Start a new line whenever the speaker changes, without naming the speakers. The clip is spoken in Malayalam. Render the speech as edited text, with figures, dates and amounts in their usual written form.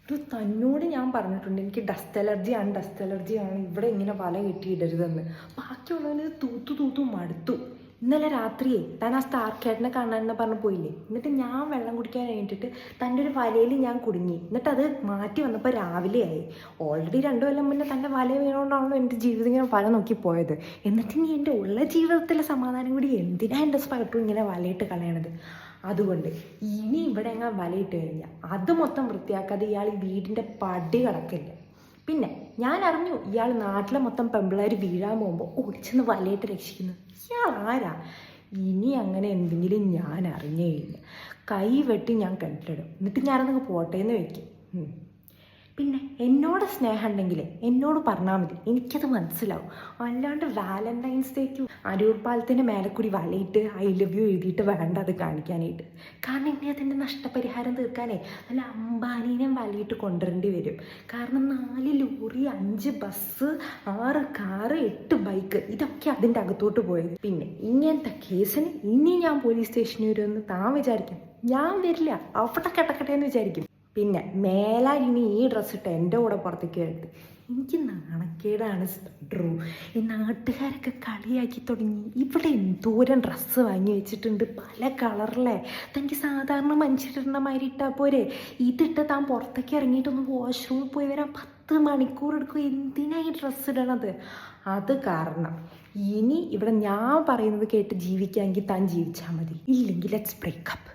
ഇത് തന്നോട് ഞാൻ പറഞ്ഞിട്ടുണ്ട് എനിക്ക് ഡസ്റ്റ് അലർജിയാണ് ഇവിടെ ഇങ്ങനെ വല കെട്ടിയിടരുതെന്ന്. ബാക്കിയുള്ളവന് തൂത്തു തൂത്തു മടുത്തു. ഇന്നലെ രാത്രിയെ താൻ ആ സ്റ്റാർക്കേട്ടനെ കാണാനെന്ന് പറഞ്ഞ് പോയില്ലേ, എന്നിട്ട് ഞാൻ വെള്ളം കുടിക്കാൻ വേണ്ടിയിട്ട് തൻ്റെ ഒരു വലയിൽ ഞാൻ കുടുങ്ങി. എന്നിട്ട് അത് മാറ്റി വന്നപ്പോൾ രാവിലെയായി. ഓൾറെഡി 2 കൊല്ലം മുന്നേ തൻ്റെ വല വീണുകൊണ്ടാണല്ലോ എൻ്റെ ജീവിതം ഇങ്ങനെ വല നോക്കി പോയത്. എന്നിട്ട് നീ എൻ്റെ ഉള്ള ജീവിതത്തിലെ സമാധാനം കൂടി എന്തിനാ എൻ്റെ സ്പൈട്ടും ഇങ്ങനെ വലയിട്ട് കളയണത്? അതുകൊണ്ട് ഇനി ഇവിടെ എങ്ങനെ വലയിട്ട് കഴിഞ്ഞാൽ അത് മൊത്തം വൃത്തിയാക്കാതെ ഇയാൾ ഈ വീടിൻ്റെ പടി കടക്കില്ല. പിന്നെ ഞാൻ അറിഞ്ഞു ഇയാൾ നാട്ടിലെ മൊത്തം പെമ്പിള്ളേർ വീഴാൻ പോകുമ്പോൾ ഓടിച്ചെന്ന് വലയിട്ട് രക്ഷിക്കുന്നു. ഇയാൾ ആരാ? ഇനി അങ്ങനെ എന്തെങ്കിലും ഞാൻ അറിഞ്ഞു കഴിഞ്ഞാൽ കൈ വെട്ടി ഞാൻ കിണറ്റിലിടും. എന്നിട്ട് ഞാനതൊക്കെ പോട്ടേന്ന് വെക്കും. പിന്നെ എന്നോട് സ്നേഹം ഉണ്ടെങ്കിൽ എന്നോട് പറഞ്ഞാൽ മതി, എനിക്കത് മനസ്സിലാവും. അല്ലാണ്ട് വാലന്റൈൻസ് ഡേക്ക് അരൂർ പാലത്തിൻ്റെ മേലെ കൂടി വലയിട്ട് ഐ ലവ് യു എഴുതിയിട്ട് വേണ്ട അത് കാണിക്കാനായിട്ട്. കാരണം ഇനി അതിൻ്റെ നഷ്ടപരിഹാരം തീർക്കാനേ നല്ല അംബാനീനെ വലയിട്ട് കൊണ്ടുവരേണ്ടി വരും. കാരണം 4 ലോറി, 5 ബസ്, 6 കാറ്, 8 ബൈക്ക്, ഇതൊക്കെ അതിൻ്റെ അകത്തോട്ട് പോയത്. പിന്നെ ഇങ്ങനത്തെ കേസിന് ഇനി ഞാൻ പോലീസ് സ്റ്റേഷനിൽ വരുമെന്ന് താൻ വിചാരിക്കും. ഞാൻ വരില്ല, അവിടെ കിടക്കട്ടെ എന്ന് വിചാരിക്കും. പിന്നെ മേലാൽ ഇനി ഈ ഡ്രസ്സ് ഇട്ട് എൻ്റെ കൂടെ പുറത്തേക്ക് വരരുത്. എനിക്ക് നാണക്കേടാണ് ഡ്രൂ. ഈ നാട്ടുകാരൊക്കെ കളിയാക്കി തുടങ്ങി. ഇവിടെ എന്തോരം ഡ്രസ്സ് വാങ്ങി വെച്ചിട്ടുണ്ട്, പല കളറിലെ. തനിക്ക് സാധാരണ മനുഷ്യരുടെ മാതിരി ഇട്ടാൽ പോരെ. ഇതിട്ട് താൻ പുറത്തേക്ക് ഇറങ്ങിയിട്ടൊന്ന് വാഷ്റൂമിൽ പോയി വരാൻ 10 മണിക്കൂർ എടുക്കും. എന്തിനാ ഈ ഡ്രസ്സ് ഇടണത്? അത് കാരണം ഇനി ഇവിടെ ഞാൻ പറയുന്നത് കേട്ട് ജീവിക്കാമെങ്കിൽ താൻ ജീവിച്ചാൽ മതി, ഇല്ലെങ്കിൽ ലെറ്റ്സ് ബ്രേക്കപ്പ്.